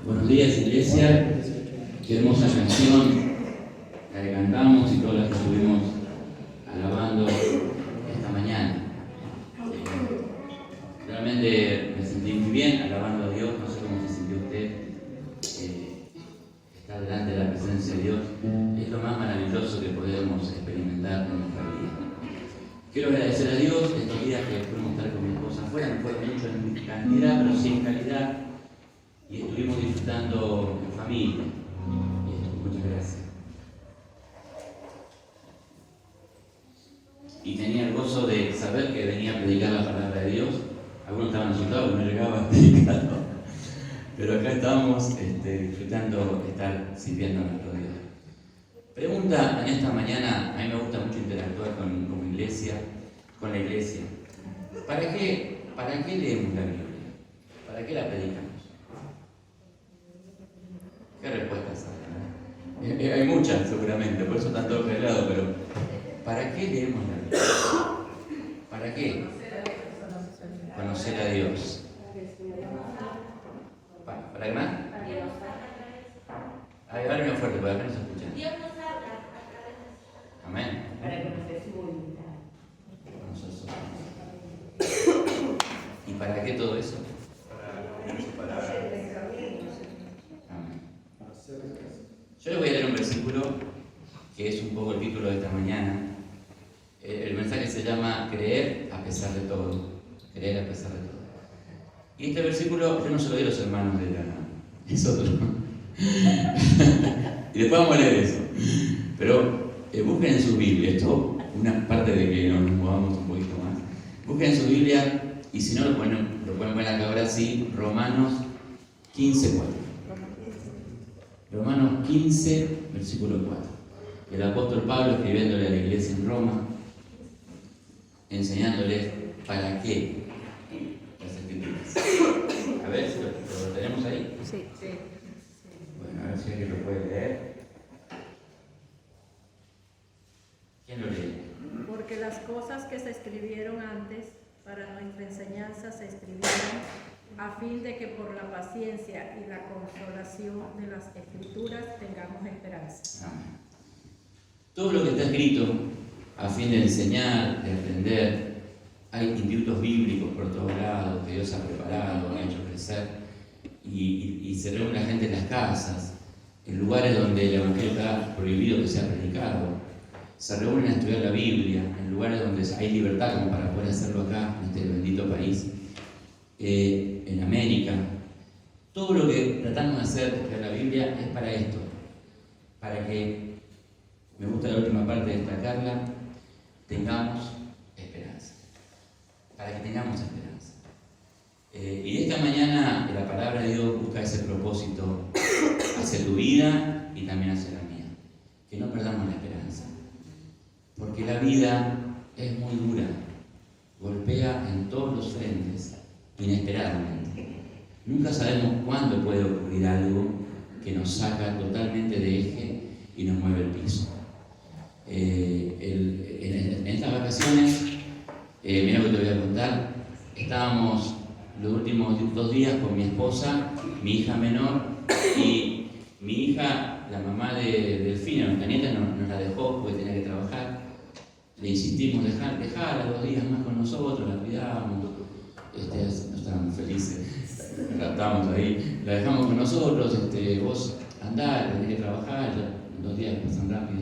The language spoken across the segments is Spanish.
Buenos días, iglesia. Qué hermosa canción la que cantamos y todas las que estuvimos alabando esta mañana. Realmente me sentí muy bien alabando a Dios. No sé cómo se sintió usted. Estar delante de la presencia de Dios es lo más maravilloso que podemos experimentar en nuestra vida. Quiero agradecer a Dios estos días que pudimos estar con mi esposa afuera. No fueron mucho en cantidad, pero sí en calidad. Y estuvimos disfrutando en familia. Muchas gracias. Y tenía el gozo de saber que venía a predicar la palabra de Dios. Algunos estaban asustados que no llegaba a predicarlo. Pero acá estábamos disfrutando estar sirviendo a nuestro Dios. Pregunta en esta mañana, a mí me gusta mucho interactuar con la iglesia. ¿Para qué leemos la Biblia? ¿Para qué la predicamos? ¿Qué respuestas hay? Hay muchas seguramente, por eso están todos peleados, pero ¿para qué leemos la Biblia? ¿Para qué? Conocer a Dios. ¿Para qué más? Háblame más fuerte, para que no se escuchen. Dios nos habla. Amén. Para conocer su voluntad. ¿Y para qué todo eso? Yo les voy a leer un versículo que es un poco el título de esta mañana. El mensaje se llama Creer a pesar de todo. Creer a pesar de todo. Y este versículo yo no se lo doy a los hermanos de Granada, es otro. Y después vamos a leer eso. Pero busquen en su Biblia, esto una parte de que nos movamos un poquito más. Busquen en su Biblia, y si no lo pueden ver acá ahora sí, Romanos 15:4. Romanos 15, versículo 4. El apóstol Pablo escribiéndole a la iglesia en Roma, enseñándoles para qué las escrituras. A ver si lo tenemos ahí. Sí. Bueno, a ver si alguien lo puede leer. ¿Quién lo lee? Porque las cosas que se escribieron antes para nuestra enseñanza se escribieron a fin de que por la paciencia y la consolación de las Escrituras tengamos esperanza. Amén. Todo lo que está escrito a fin de enseñar, de aprender, hay institutos bíblicos por todos lados que Dios ha preparado, ha hecho crecer, y se reúne la gente en las casas, en lugares donde el Evangelio está prohibido que sea predicado. Se reúnen a estudiar la Biblia, en lugares donde hay libertad como para poder hacerlo acá, en este bendito país. En América, todo lo que tratamos de hacer de la Biblia es para esto, para que, me gusta la última parte de destacarla, tengamos esperanza, para que tengamos esperanza. Y esta mañana la palabra de Dios busca ese propósito hacia tu vida y también hacia la mía, que no perdamos la esperanza, porque la vida es muy dura, golpea en todos los frentes, inesperadamente. Nunca sabemos cuándo puede ocurrir algo que nos saca totalmente de eje y nos mueve el piso. En estas vacaciones, mira lo que te voy a contar, estábamos los últimos 2 días con mi esposa, mi hija menor y mi hija, la mamá de Delfina, nuestra nieta, nos la dejó porque tenía que trabajar. Le insistimos dejarla 2 días más con nosotros, la cuidábamos. No estábamos felices, la adaptamos ahí, la dejamos con nosotros, vos andá, tenés que trabajar, ya 2 días pasan rápido.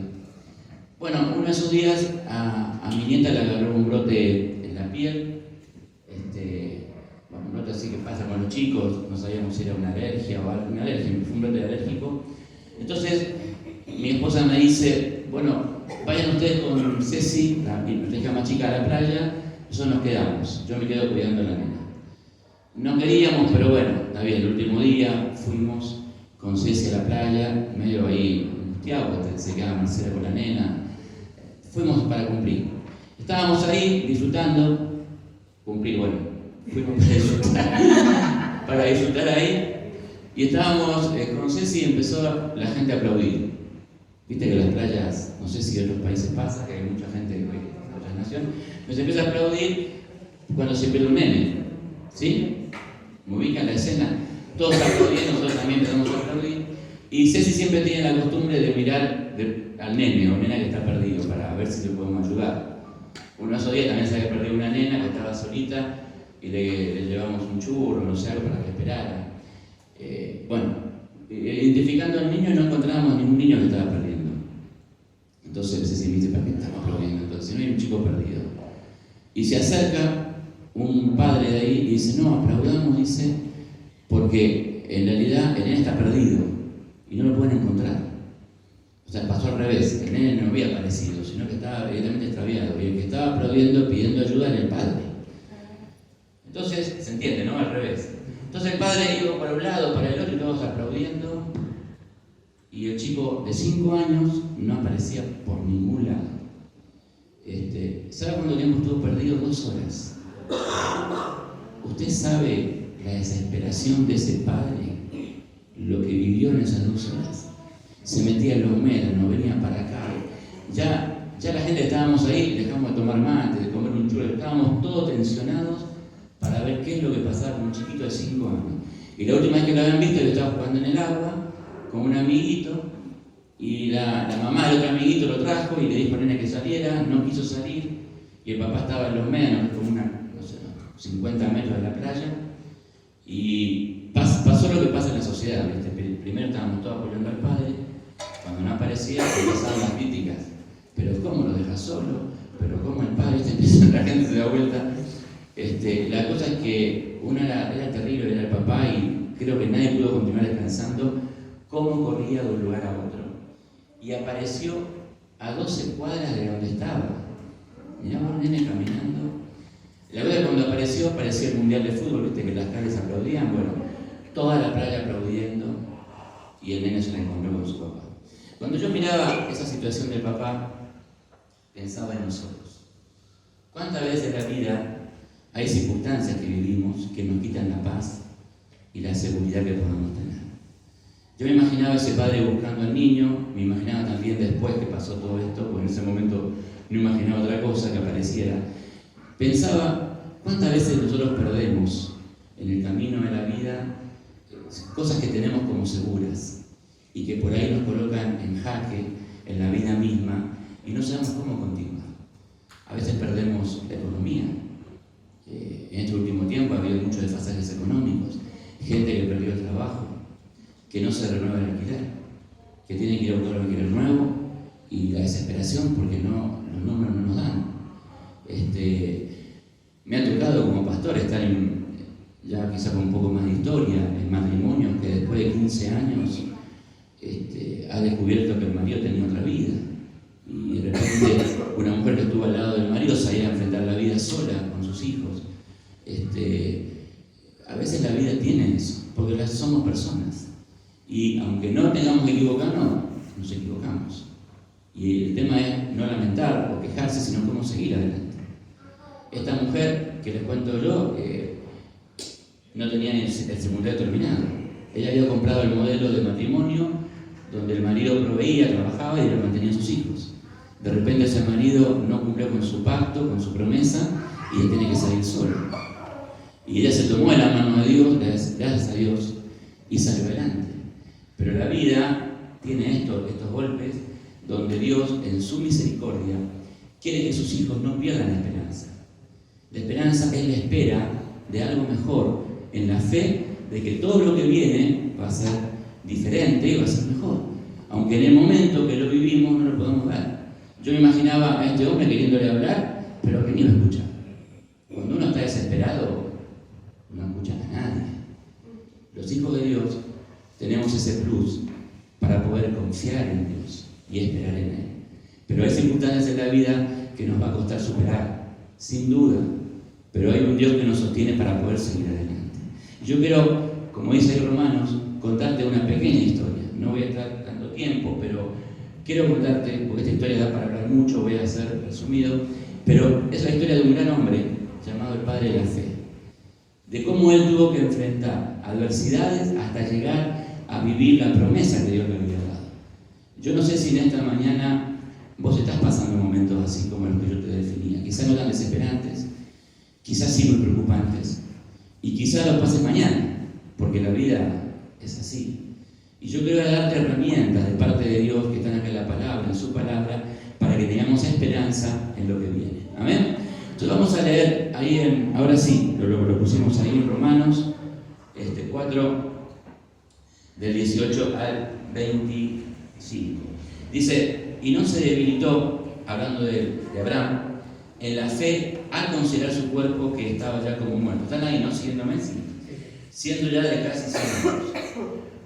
Bueno, uno de esos días a mi nieta le agarró un brote en la piel, un brote así que pasa con los chicos, no sabíamos si era una alergia o alguna alergia, fue un brote alérgico. Entonces mi esposa me dice, bueno, vayan ustedes con Ceci, nuestra hija más chica, a la playa.Nosotros nos quedamos, yo me quedo cuidando a la nena. No queríamos, pero bueno, está bien, el último día fuimos con Ceci a la playa, medio ahí angustiado, se quedaba Marcela con la nena. Fuimos para cumplir. Estábamos ahí disfrutando, fuimos para disfrutar ahí, y estábamos con Ceci y empezó la gente a aplaudir. Viste que las playas, no sé si en otros países pasa, que hay mucha gente de otras naciones, nos empieza a aplaudir cuando se pierde un nene, ¿sí? ¿Me ubican la escena? Todos aplaudiendo, nosotros también empezamos a aplaudir. Y Ceci siempre tiene la costumbre de mirar al nene o nena que está perdido para ver si le podemos ayudar. Uno de esos días también se había perdido una nena que estaba solita y le llevamos un churro, no sé, algo para que esperara. Identificando al niño no encontrábamos ningún niño que estaba perdiendo. Entonces Ceci me dice, ¿para qué estamos aplaudiendo? Entonces no hay un chico perdido. Y se acerca un padre de ahí y dice, no, aplaudamos, dice, porque en realidad el nene está perdido y no lo pueden encontrar. O sea, pasó al revés, el nene no había aparecido, sino que estaba evidentemente extraviado y el que estaba aplaudiendo, pidiendo ayuda era el padre. Entonces, se entiende, ¿no? Al revés. Entonces el padre iba para un lado, para el otro y todos aplaudiendo y el chico de 5 años no aparecía por ningún lado. ¿Sabe cuánto tiempo estuvo perdido? 2 horas. ¿Usted sabe la desesperación de ese padre? Lo que vivió en esas 2 horas. Se metía en los médanos, venía para acá. Ya la gente estábamos ahí, dejamos de tomar mate, de comer un churro, estábamos todos tensionados para ver qué es lo que pasaba con un chiquito de 5 años. Y la última vez que lo habían visto, yo estaba jugando en el agua con un amiguito y la mamá del otro amiguito lo trajo y le dijo al nene que saliera, no quiso salir y el papá estaba en los médanos, como 50 metros de la playa y pasó lo que pasa en la sociedad, ¿viste? Primero estábamos todos apoyando al padre, cuando no aparecía empezaban las críticas, pero ¿cómo lo deja solo? ¿Pero cómo el padre? La gente se da vuelta. La cosa es que uno era terrible, era el papá y creo que nadie pudo continuar descansando cómo corría de un lugar a otro. Y apareció a 12 cuadras de donde estaba. Miraba un nene caminando. La verdad, cuando apareció el Mundial de Fútbol, viste que las calles aplaudían, bueno, toda la playa aplaudiendo y el nene se la encontró con su papá. Cuando yo miraba esa situación del papá, pensaba en nosotros. ¿Cuántas veces en la vida hay circunstancias que vivimos que nos quitan la paz y la seguridad que podemos tener? Yo me imaginaba a ese padre buscando al niño, me imaginaba también después que pasó todo esto, porque en ese momento no imaginaba otra cosa que apareciera. Pensaba, ¿cuántas veces nosotros perdemos en el camino de la vida cosas que tenemos como seguras y que por ahí nos colocan en jaque en la vida misma y no sabemos cómo continuar? A veces perdemos la economía. En este último tiempo ha habido muchos desfasajes económicos, gente que perdió el trabajo, que no se renueva el alquiler, que tiene que ir a buscar un alquiler nuevo y la desesperación porque los números no nos dan. Me ha tocado como pastor estar ya quizá con un poco más de historia, en matrimonios que después de 15 años ha descubierto que el marido tenía otra vida. Y de repente una mujer que estuvo al lado del marido salía a enfrentar la vida sola con sus hijos. A veces la vida tiene eso, porque somos personas. Y aunque no tengamos que equivocarnos, nos equivocamos. Y el tema es no lamentar o quejarse, sino cómo seguir adelante. Esta mujer, que les cuento yo, no tenía ni el secundario terminado. Ella había comprado el modelo de matrimonio donde el marido proveía, trabajaba y le mantenía a sus hijos. De repente ese marido no cumplió con su pacto, con su promesa, y él tiene que salir solo. Y ella se tomó de la mano de Dios, gracias a Dios, y salió adelante. Pero la vida tiene estos golpes donde Dios, en su misericordia, quiere que sus hijos no pierdan la esperanza. La esperanza es la espera de algo mejor, en la fe de que todo lo que viene va a ser diferente y va a ser mejor. Aunque en el momento que lo vivimos no lo podemos ver. Yo me imaginaba a este hombre queriéndole hablar, pero que ni lo escucha. Cuando uno está desesperado, no escucha a nadie. Los hijos de Dios tenemos ese plus para poder confiar en Dios y esperar en Él. Pero hay circunstancias en la vida que nos va a costar superar, sin duda. Pero hay un Dios que nos sostiene para poder seguir adelante. Yo quiero, como dice ahí Romanos, contarte una pequeña historia. No voy a estar dando tiempo, pero quiero contarte, porque esta historia da para hablar mucho, voy a ser resumido, pero es la historia de un gran hombre llamado el Padre de la Fe. De cómo él tuvo que enfrentar adversidades hasta llegar a vivir la promesa que Dios le había dado. Yo no sé si en esta mañana vos estás pasando momentos así como los que yo te definía. Quizás no tan desesperantes, quizás sí muy preocupantes, y quizás los pases mañana, porque la vida es así. Y yo quiero darte herramientas de parte de Dios que están acá en la palabra, en su palabra, para que tengamos esperanza en lo que viene. Amén. Entonces vamos a leer ahí ahora sí, lo pusimos ahí en Romanos 4, del 18 al 25. Dice, y no se debilitó, hablando de Abraham, en la fe al considerar su cuerpo que estaba ya como muerto. ¿Están ahí, no? Siguiéndome, sí. Siendo ya de casi 100 años,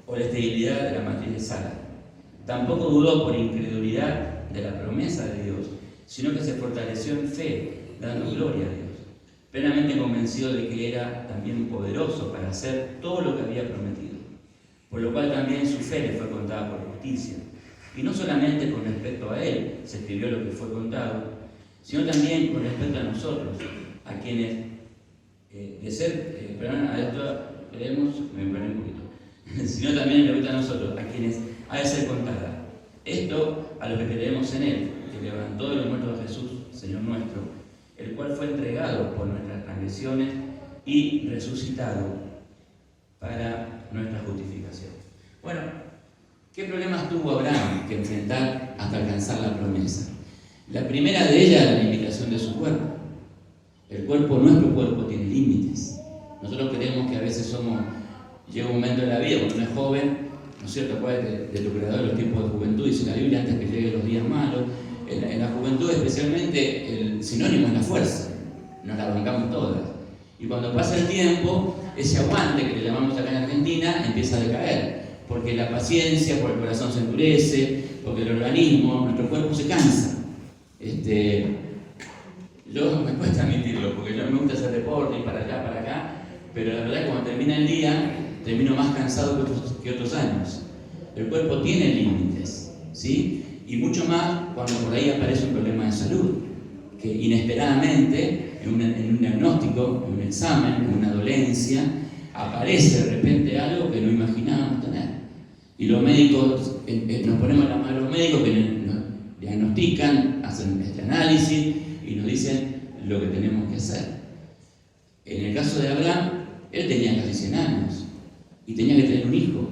o la esterilidad de la matriz de Sara. Tampoco dudó por incredulidad de la promesa de Dios, sino que se fortaleció en fe, dando gloria a Dios, plenamente convencido de que era también poderoso para hacer todo lo que había prometido, por lo cual también su fe le fue contada por justicia. Y no solamente con respecto a él se escribió lo que fue contado, sino también con respecto a nosotros, a quienes, sino también respecto a nosotros, a quienes ha de ser contada. Esto a los que creemos en él, que levantó de los muertos a Jesús, Señor nuestro, el cual fue entregado por nuestras transgresiones y resucitado para nuestra justificación. Bueno, ¿qué problemas tuvo Abraham que enfrentar hasta alcanzar la promesa? La primera de ellas era la limitación de su cuerpo. Nuestro cuerpo tiene límites. Nosotros creemos que a veces llega un momento en la vida, cuando uno es joven, ¿no es cierto? Acuérdate de tu creador en los tiempos de juventud, dice la Biblia, antes que lleguen los días malos. En la juventud especialmente el sinónimo es la fuerza, nos la bancamos todas. Y cuando pasa el tiempo, ese aguante que le llamamos acá en Argentina empieza a decaer, porque la paciencia, porque el corazón se endurece, porque el organismo, nuestro cuerpo se cansa. Yo me cuesta admitirlo, porque yo me gusta hacer deporte y para allá, para acá, pero la verdad es que cuando termina el día, termino más cansado que otros años. El cuerpo tiene límites, ¿sí? Y mucho más cuando por ahí aparece un problema de salud, que inesperadamente, en un diagnóstico, en un examen, en una dolencia, aparece de repente algo que no imaginábamos tener. Y los médicos, nos ponemos la mano a los médicos que nos diagnostican, hacen este análisis y nos dicen lo que tenemos que hacer. En el caso de Abraham, él tenía casi 100 años y tenía que tener un hijo.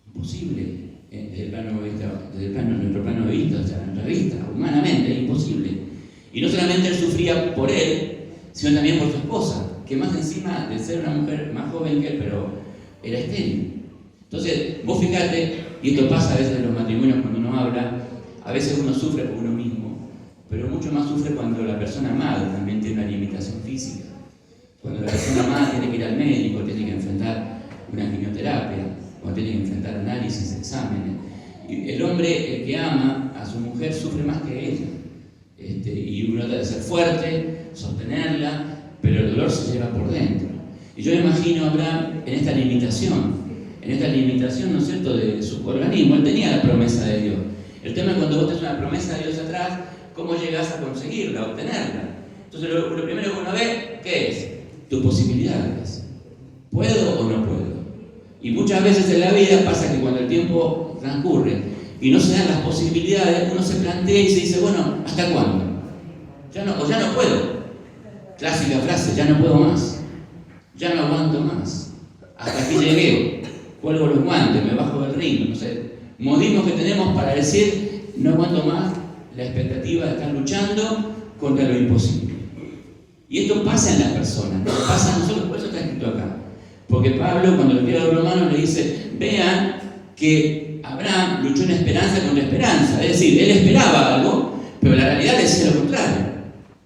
Imposible. Desde nuestro plano de vista, o sea, nuestra vista, humanamente, es imposible. Y no solamente él sufría por él, sino también por su esposa, que más encima de ser una mujer más joven que él, pero era estéril. Entonces, vos fijate, y esto pasa a veces en los matrimonios cuando uno habla, a veces uno sufre por uno mismo, pero mucho más sufre cuando la persona amada también tiene una limitación física. Cuando la persona amada tiene que ir al médico, tiene que enfrentar una quimioterapia, cuando tiene que enfrentar análisis, exámenes. Y el hombre, el que ama a su mujer, sufre más que ella. Y uno trata de ser fuerte, sostenerla, pero el dolor se lleva por dentro. Y yo me imagino a Abraham en esta limitación, ¿no es cierto?, de su organismo. Él tenía la promesa de Dios. El tema es cuando vos tenés una promesa de Dios atrás, ¿cómo llegás a conseguirla, a obtenerla? Entonces lo primero que uno ve, ¿qué es? Tus posibilidades. ¿Puedo o no puedo? Y muchas veces en la vida pasa que cuando el tiempo transcurre y no se dan las posibilidades, uno se plantea y se dice, bueno, ¿hasta cuándo? Ya no puedo. Clásica frase, ya no puedo más. Ya no aguanto más. Hasta aquí llegué. Cuelgo los guantes, me bajo del ring. No sé. Modismos que tenemos para decir, no aguanto más la expectativa de estar luchando contra lo imposible. Y esto pasa en las personas, ¿no? Pasa a nosotros, por eso está escrito acá. Porque Pablo, cuando le escribe a los romanos, le dice, vean que Abraham luchó en esperanza contra esperanza. Es decir, él esperaba algo, pero la realidad decía lo contrario.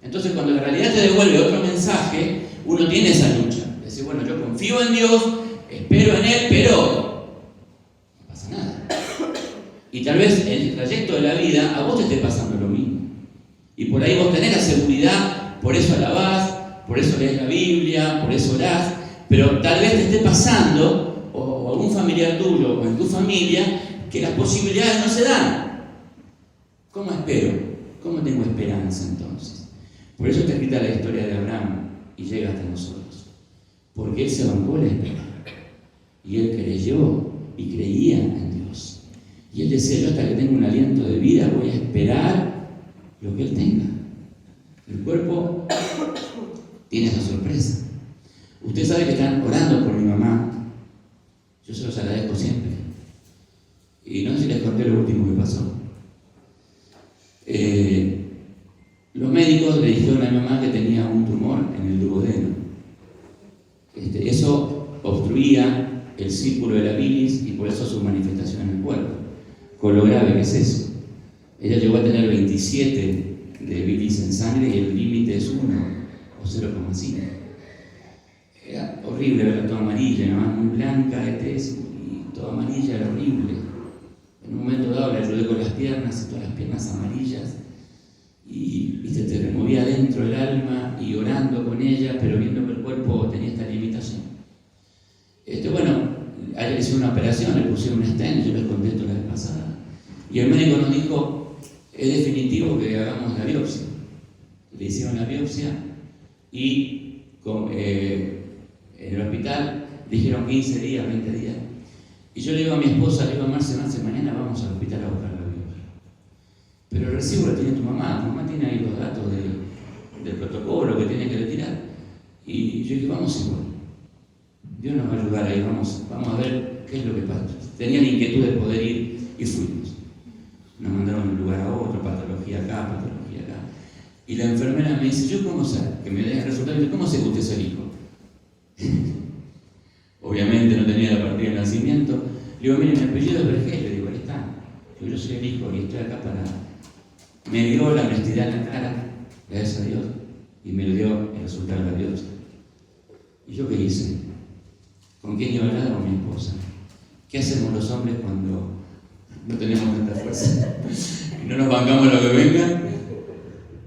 Entonces, cuando la realidad te devuelve otro mensaje, uno tiene esa lucha. Decir, bueno, yo confío en Dios, espero en Él, pero no pasa nada. Y tal vez en el trayecto de la vida a vos te esté pasando lo mismo. Y por ahí vos tenés la seguridad, por eso alabás, por eso lees la Biblia, por eso orás, pero tal vez te esté pasando, o algún familiar tuyo, o en tu familia, que las posibilidades no se dan. ¿Cómo espero? ¿Cómo tengo esperanza entonces? Por eso está escrita la historia de Abraham y llega hasta nosotros. Porque él se bancó la espera. Y él creyó y creía en Dios. Y él decía, yo hasta que tenga un aliento de vida voy a esperar lo que él tenga. El cuerpo tiene esa sorpresa. Usted sabe que están orando por mi mamá. Yo se los agradezco siempre. Y no sé si les conté lo último que pasó. Los médicos le dijeron a mi mamá que tenía un tumor en el duodeno. Eso obstruía el círculo de la bilis y por eso su manifestación en el cuerpo. Con lo grave que es eso. Ella llegó a tener 27 de bilis en sangre y el límite es 1 o 0,5. Era horrible verla toda amarilla, mi mamá muy blanca de tez y toda amarilla, era horrible. En un momento dado le ayudé con las piernas y todas las piernas amarillas y te removía dentro el alma y orando con ella, pero viendo que el cuerpo tenía esta limitación. Bueno, a ella le hicieron una operación, le pusieron un stent, yo les conté esto la vez pasada. Y el médico nos dijo, es definitivo que hagamos la biopsia. Le hicieron la biopsia y en el hospital dijeron 15 días, 20 días. Y yo le digo a mi esposa, le digo a Marce, mañana vamos al hospital a buscar la biopsia. Pero el recibo lo tiene tu mamá tiene ahí los datos del protocolo que tiene que retirar. Y yo dije, vamos igual. Dios nos va a ayudar ahí, vamos a ver qué es lo que pasa. Tenía la inquietud de poder ir y fuimos. Nos mandaron de un lugar a otro, patología acá. Y la enfermera me dice, yo cómo sé, que me den el resultado, ¿cómo sé que usted es el hijo? Obviamente no tenía la partida de nacimiento. Le digo, mire, mi apellido es Vergés, le digo, ahí está. Yo soy el hijo y estoy acá para... Me dio la honestidad en la cara, gracias a Dios, y me dio el resultado de la biopsia. ¿Y yo qué hice? ¿Con quién iba a hablar? Con mi esposa. ¿Qué hacemos los hombres cuando no tenemos tanta fuerza? Y no nos bancamos lo que venga.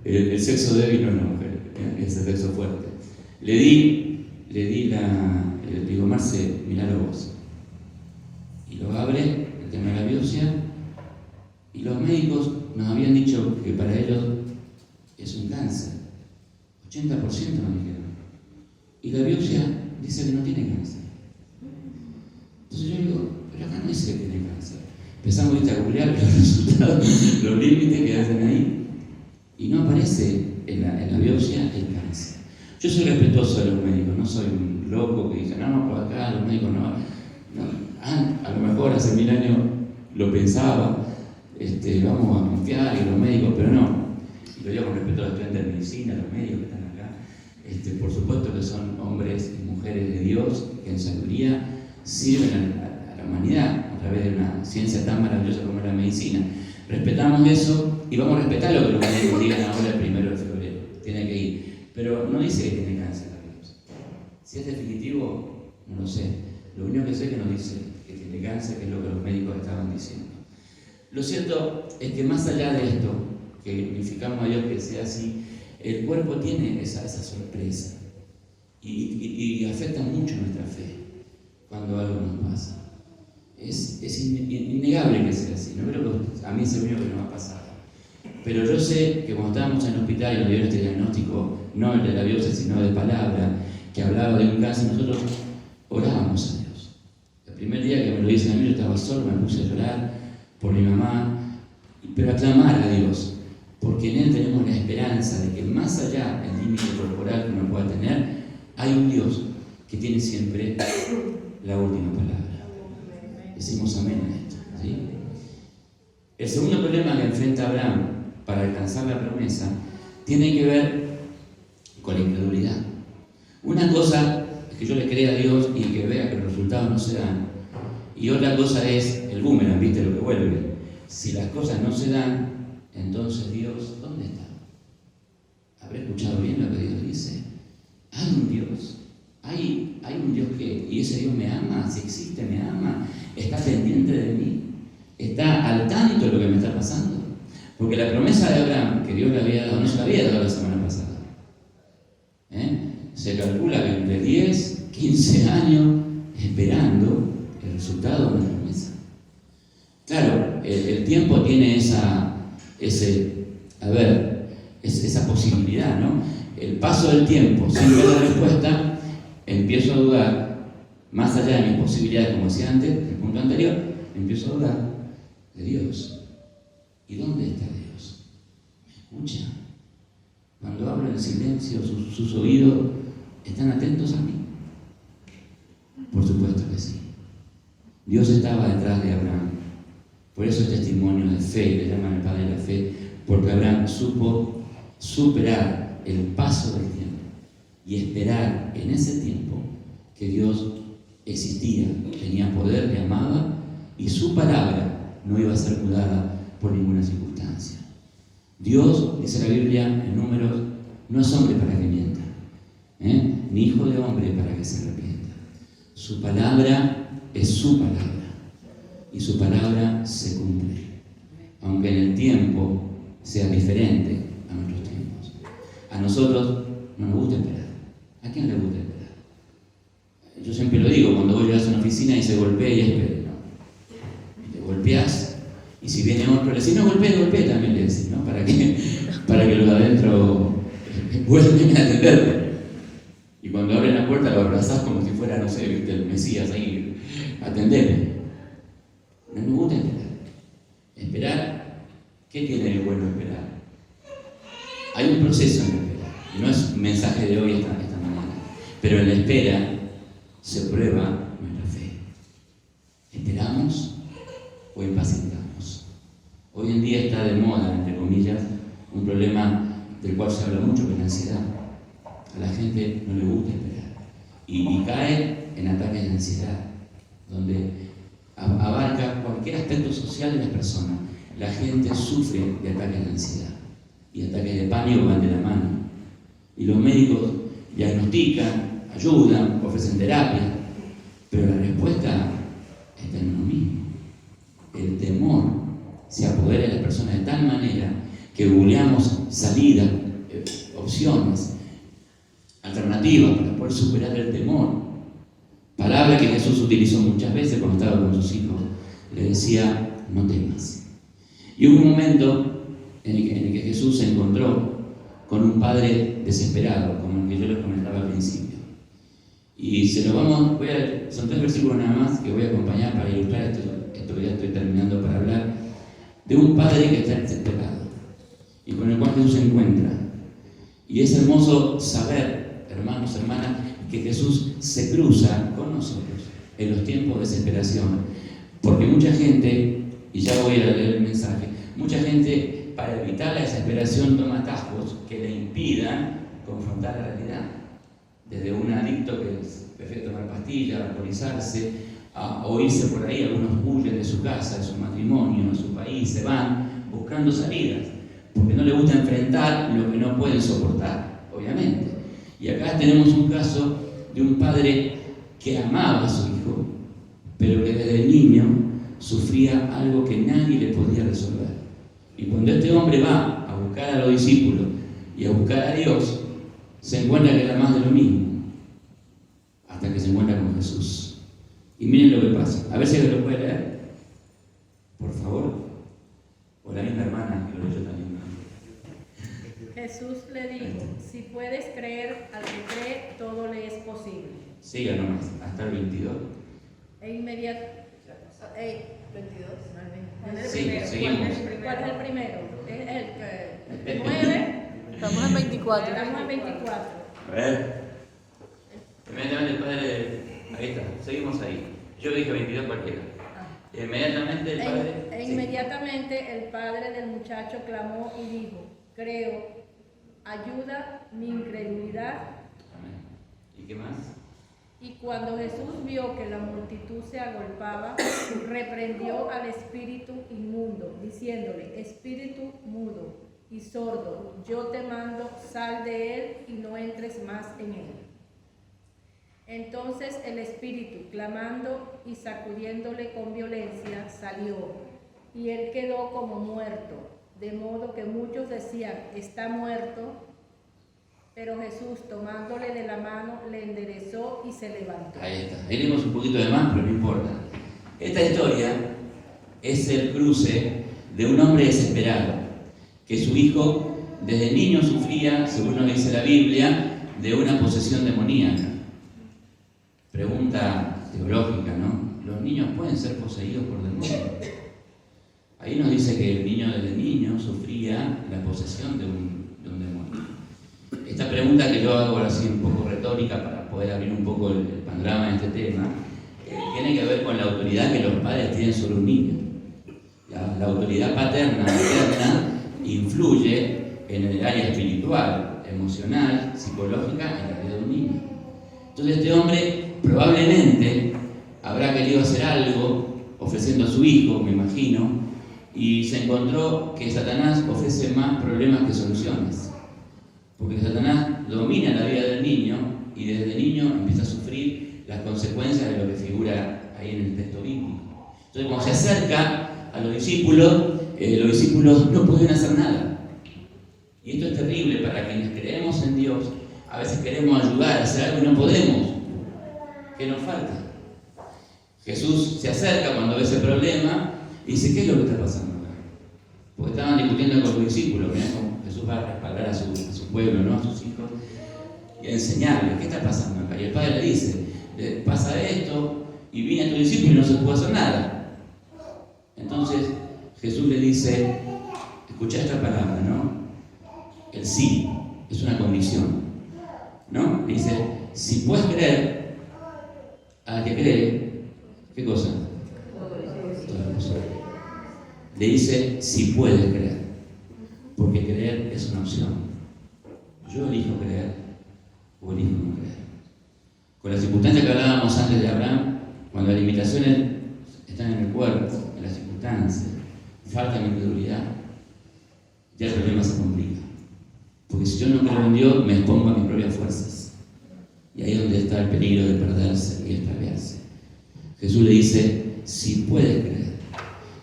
El sexo débil no es la mujer, es el sexo fuerte. Le digo, Marce, miralo vos. Y lo abre, el tema de la biopsia, y los médicos nos habían dicho que para ellos es un cáncer. 80% nos dijeron. Y la biopsia dice que no tiene cáncer. Entonces yo digo, pero acá no dice que tiene cáncer. Empezamos a googlear los resultados, los límites que hacen ahí. Y no aparece en la biopsia el cáncer. Yo soy respetuoso de los médicos, no soy un loco que dice, no, por acá los médicos no. A lo mejor hace 1000 años lo pensaba, vamos a confiar en los médicos, pero no. Y lo digo con respeto a los estudiantes de medicina, a los médicos que están acá. Por supuesto que son hombres y mujeres de Dios que en sabiduría sirven a la humanidad a través de una ciencia tan maravillosa como es la medicina. Respetamos eso y vamos a respetar lo que los médicos digan ahora el 1 de febrero. Tiene que ir. Pero no dice que tiene cáncer la biopsia. Si es definitivo, no lo sé. Lo único que sé es que nos dice que tiene cáncer, que es lo que los médicos estaban diciendo. Lo cierto es que más allá de esto, que glorificamos a Dios que sea así, el cuerpo tiene esa sorpresa y afecta mucho nuestra fe cuando algo nos pasa. Es innegable que sea así. No creo que a mí es el único que nos ha pasado. Pero yo sé que cuando estábamos en el hospital y nos dieron este diagnóstico, no el de la biopsia, sino de palabra, que hablaba de un cáncer, nosotros orábamos a Dios. El primer día que me lo dicen a mí, yo estaba solo, me puse a llorar por mi mamá, pero a clamar a Dios, porque en Él tenemos la esperanza de que más allá del límite corporal que uno pueda tener, hay un Dios que tiene siempre la última palabra. Decimos amén a esto, ¿sí? El segundo problema que enfrenta Abraham para alcanzar la promesa tiene que ver con la incredulidad. Una cosa es que yo le crea a Dios y que vea que los resultados no se dan. Y otra cosa es el boomerang, ¿viste? Lo que vuelve. Si las cosas no se dan, entonces Dios, ¿dónde está? ¿Habré escuchado bien lo que Dios dice? Hay un Dios. Hay un Dios y ese Dios me ama, si existe me ama, está pendiente de mí, está al tanto de lo que me está pasando. Porque la promesa de Abraham que Dios le había dado, no se la había dado la semana pasada. Se calcula que entre 10, 15 años esperando el resultado de una promesa. Claro, el tiempo tiene esa posibilidad, ¿no? El paso del tiempo sin ver la respuesta, empiezo a dudar, más allá de mis posibilidades, como decía antes, el punto anterior, empiezo a dudar de Dios. ¿Y dónde está Dios? ¿Me escucha? Cuando hablo en silencio, sus oídos están atentos a mí. Por supuesto que sí. Dios estaba detrás de Abraham. Por eso es testimonio de fe, le llaman el padre de la fe, porque Abraham supo superar el paso del tiempo y esperar en ese tiempo que Dios existía, tenía poder, le amaba y su palabra no iba a ser mudada por ninguna circunstancia. Dios, dice la Biblia en Números, no es hombre para que mienta, ni hijo de hombre para que se arrepienta. Su palabra es su palabra y su palabra se cumple, aunque en el tiempo sea diferente a nuestros tiempos. A nosotros no nos gusta esperar. ¿A quién le gusta esperar? Yo siempre lo digo, cuando vos llegas a una oficina y se golpea y espera, ¿no? Te golpeás y si viene otro le decís, no, golpee también le decís, ¿no? Para que los de adentro vuelven a atenderte. Y cuando abren la puerta lo abrazás como si fuera, no sé, ¿viste? El Mesías ahí, atendeme. No nos gusta esperar. Esperar, ¿qué tiene de bueno esperar? Hay un proceso en la espera, y no es un mensaje de hoy esta mañana, pero en la espera se prueba nuestra fe. ¿Esperamos o impacientamos? Hoy en día está de moda, entre comillas, un problema del cual se habla mucho, que es la ansiedad. A la gente no le gusta esperar y cae en ataques de ansiedad, donde abarca cualquier aspecto social de la persona. La gente sufre de ataques de ansiedad y ataques de pánico van de la mano. Y los médicos diagnostican, ayudan, ofrecen terapia, pero la respuesta está en uno mismo. El temor se apodera de la persona de tal manera que googleamos salidas, opciones, alternativas para poder superar el temor. Palabra que Jesús utilizó muchas veces cuando estaba con sus hijos. Le decía, no temas. Y hubo un momento en el que Jesús se encontró con un padre desesperado, como el que yo les comentaba al principio. Y se lo vamos, son 3 versículos nada más que voy a acompañar para ilustrar esto que ya estoy terminando para hablar, de un padre que está desesperado y con el cual Jesús se encuentra. Y es hermoso saber, hermanos, hermanas, que Jesús se cruza con nosotros en los tiempos de desesperación, porque mucha gente, y ya voy a leer el mensaje, mucha gente para evitar la desesperación toma atajos que le impidan confrontar la realidad, desde un adicto que prefiere tomar pastillas, alcoholizarse, o irse por ahí. Algunos huyen de su casa, de su matrimonio, de su país, se van buscando salidas, porque no les gusta enfrentar lo que no pueden soportar, obviamente. Y acá tenemos un caso de un padre que amaba a su hijo, pero que desde niño sufría algo que nadie le podía resolver. Y cuando este hombre va a buscar a los discípulos y a buscar a Dios, se encuentra que era más de lo mismo, hasta que se encuentra con Jesús. Y miren lo que pasa. A ver si lo puede leer, por favor. O la misma hermana que lo leyó también. Jesús le dijo, si puedes creer, al que cree, todo le es posible. Siga nomás, hasta el 22. E inmediatamente... 22. Sí, seguimos. ¿Cuál es el primero? ¿Es el 9? Estamos en 24. Estamos en 24. A ver. Inmediatamente el padre... Ahí está, seguimos ahí. Yo dije 22 cualquiera. Inmediatamente el padre... Inmediatamente el padre del muchacho clamó y dijo, creo, ayuda mi incredulidad. Amén. ¿Y qué más? Y cuando Jesús vio que la multitud se agolpaba, reprendió al espíritu inmundo, diciéndole, espíritu mudo y sordo, yo te mando, sal de él y no entres más en él. Entonces el espíritu, clamando y sacudiéndole con violencia, salió, y él quedó como muerto, de modo que muchos decían, está muerto. Pero Jesús, tomándole de la mano, le enderezó y se levantó. Ahí está. Ahí leímos un poquito de más, pero no importa. Esta historia es el cruce de un hombre desesperado, que su hijo desde niño sufría, según nos dice la Biblia, de una posesión demoníaca. Pregunta teológica, ¿no? ¿Los niños pueden ser poseídos por demonios? Ahí nos dice que el niño desde niño sufría la posesión de un demonio. Esta pregunta que yo hago así un poco retórica para poder abrir un poco el panorama de este tema, tiene que ver con la autoridad que los padres tienen sobre un niño. La autoridad paterna, materna, influye en el área espiritual, emocional, psicológica en la vida de un niño. Entonces este hombre probablemente habrá querido hacer algo ofreciendo a su hijo, me imagino, y se encontró que Satanás ofrece más problemas que soluciones. Porque Satanás domina la vida del niño y desde niño empieza a sufrir las consecuencias de lo que figura ahí en el texto bíblico. Entonces cuando se acerca a los discípulos no pueden hacer nada. Y esto es terrible para quienes creemos en Dios. A veces queremos ayudar a hacer algo y no podemos. ¿Qué nos falta? Jesús se acerca cuando ve ese problema y dice, ¿qué es lo que está pasando acá? Porque estaban discutiendo con los discípulos, mirá cómo Jesús va a respaldar a su pueblo, ¿no? A sus hijos, y a enseñarles, ¿qué está pasando acá? Y el padre le dice, pasa esto, y viene a tu discípulo y no se puede hacer nada. Entonces Jesús le dice, escucha esta palabra, ¿no? El sí es una condición, ¿no? Le dice, si puedes creer, al que cree, ¿qué cosa? Toda cosa. Le dice, si puedes creer, porque creer es una opción. Yo elijo creer o elijo no creer. Con la circunstancia que hablábamos antes de Abraham, cuando las limitaciones están en el cuerpo, en las circunstancias, falta de incredulidad, ya el problema se complica. Porque si yo no creo en Dios, me expongo a mis propias fuerzas. Y ahí es donde está el peligro de perderse y extraviarse. Jesús le dice, si puedes creer.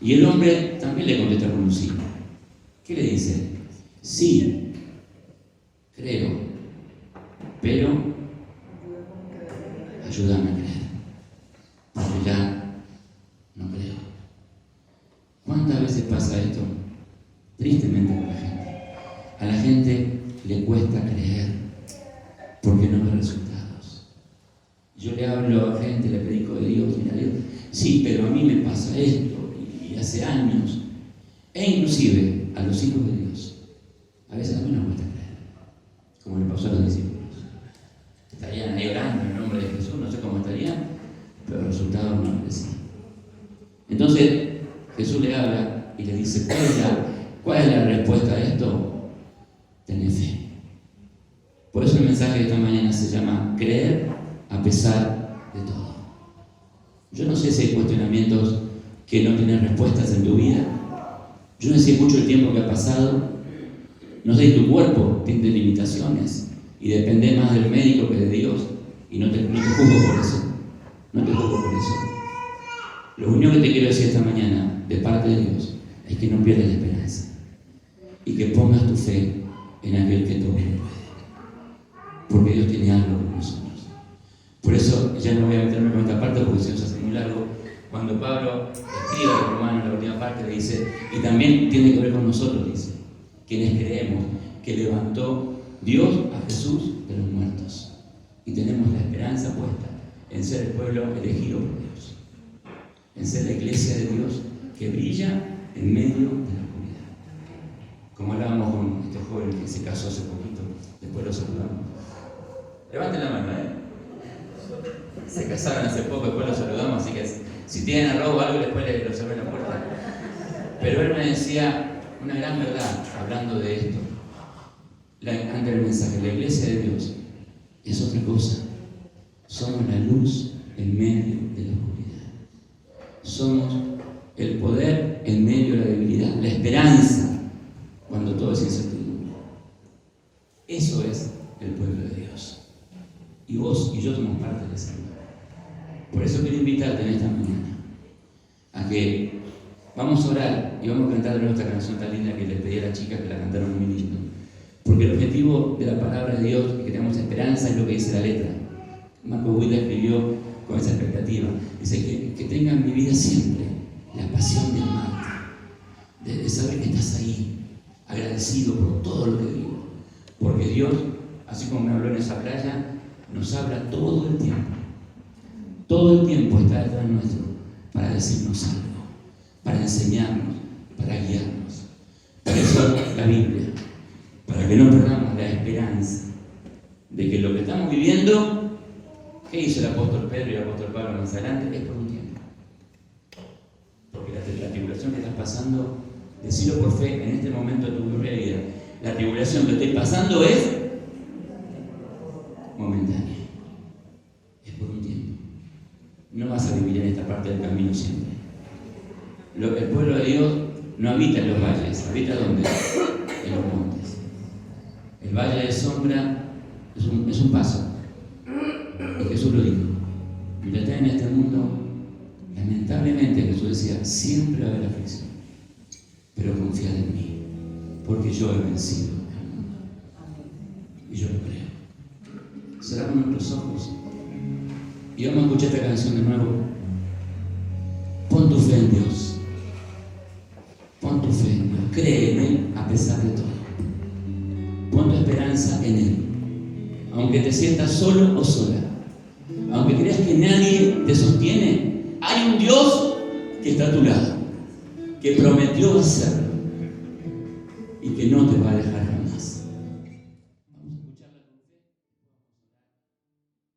Y el hombre también le contesta con un sí. ¿Qué le dice? Sí, creo, pero ayúdame a creer. Porque ya no creo. ¿Cuántas veces pasa esto? Tristemente con la gente. A la gente le cuesta creer porque no ve resultados. Yo le hablo a gente, le predico de Dios, mira Dios, sí, pero a mí me pasa esto, y hace años, e inclusive a los hijos de Dios, a veces a mí nos cuesta creer, como le pasó a los discípulos. Estarían ahí orando en el nombre de Jesús, no sé cómo estarían, pero el resultado no aparecía. Entonces Jesús le habla y le dice, ¿cuál es la respuesta a esto? Tener fe. Por eso el mensaje de esta mañana se llama creer a pesar de todo. Yo no sé si hay cuestionamientos que no tienen respuestas en tu vida. Yo no sé mucho el tiempo que ha pasado. No sé si tu cuerpo tiene limitaciones y depende más del médico que de Dios. Y no te juzgo por eso. No te juzgo por eso. Lo único que te quiero decir esta mañana de parte de Dios es que no pierdas la esperanza y que pongas tu fe en aquel que todo lo puede. Porque Dios tiene algo con nosotros. Por eso ya no voy a meterme con esta parte porque se nos hace muy largo. Cuando Pablo escribe a los romanos en la última parte le dice, y también tiene que ver con nosotros, dice, quienes creemos que levantó Dios a Jesús de los muertos. Y tenemos la esperanza puesta en ser el pueblo elegido por Dios. En ser la iglesia de Dios que brilla en medio de la oscuridad. Como hablábamos con este joven que se casó hace poquito, después lo saludamos. Levanten la mano, Se casaron hace poco, después lo saludamos, así que si tienen arroz o algo, después les cerré la puerta. Pero él me decía una gran verdad, hablando de esto, antes del mensaje, la iglesia de Dios es otra cosa. Somos la luz en medio de la oscuridad. Somos el poder en medio de la debilidad, la esperanza cuando todo es incertidumbre. Eso es el pueblo de Dios. Y vos y yo somos parte de ese pueblo. Por eso quiero invitarte en esta mañana a que vamos a orar y vamos a cantar de nuevo esta canción tan linda que les pedí a las chicas que la cantaron muy lindo. Porque el objetivo de la palabra de Dios y que tenemos esperanza es lo que dice la letra. Marco Buida escribió con esa expectativa. Dice que tenga en mi vida siempre la pasión de amarte, de saber que estás ahí, agradecido por todo lo que digo. Porque Dios, así como me habló en esa playa, nos habla todo el tiempo. Todo el tiempo está detrás nuestro para decirnos algo, para enseñarnos, para guiarnos. Por eso la Biblia, para que no perdamos la esperanza de que lo que estamos viviendo ¿Qué hizo el apóstol Pedro y el apóstol Pablo más adelante? Es por un tiempo. Porque la tribulación que estás pasando, decilo por fe, en este momento de tu realidad, la tribulación que estoy pasando es momentánea. Es por un tiempo. No vas a vivir en esta parte del camino siempre. El pueblo de Dios no habita en los valles, habita ¿dónde? En los montes. El valle de sombra es un paso. Y Jesús lo dijo. Mientras estás en este mundo, lamentablemente Jesús decía, siempre va a haber aflicción. Pero confiad en mí, porque yo he vencido al mundo. Y yo lo creo. Cerramos nuestros ojos y vamos a escuchar esta canción de nuevo. Pon tu fe en Dios. Pon tu fe en Dios. Cree en Él a pesar de todo. Pon tu esperanza en Él. Aunque te sientas solo o sola, aunque creas que nadie te sostiene, hay un Dios que está a tu lado, que prometió hacerlo y que no te va a dejar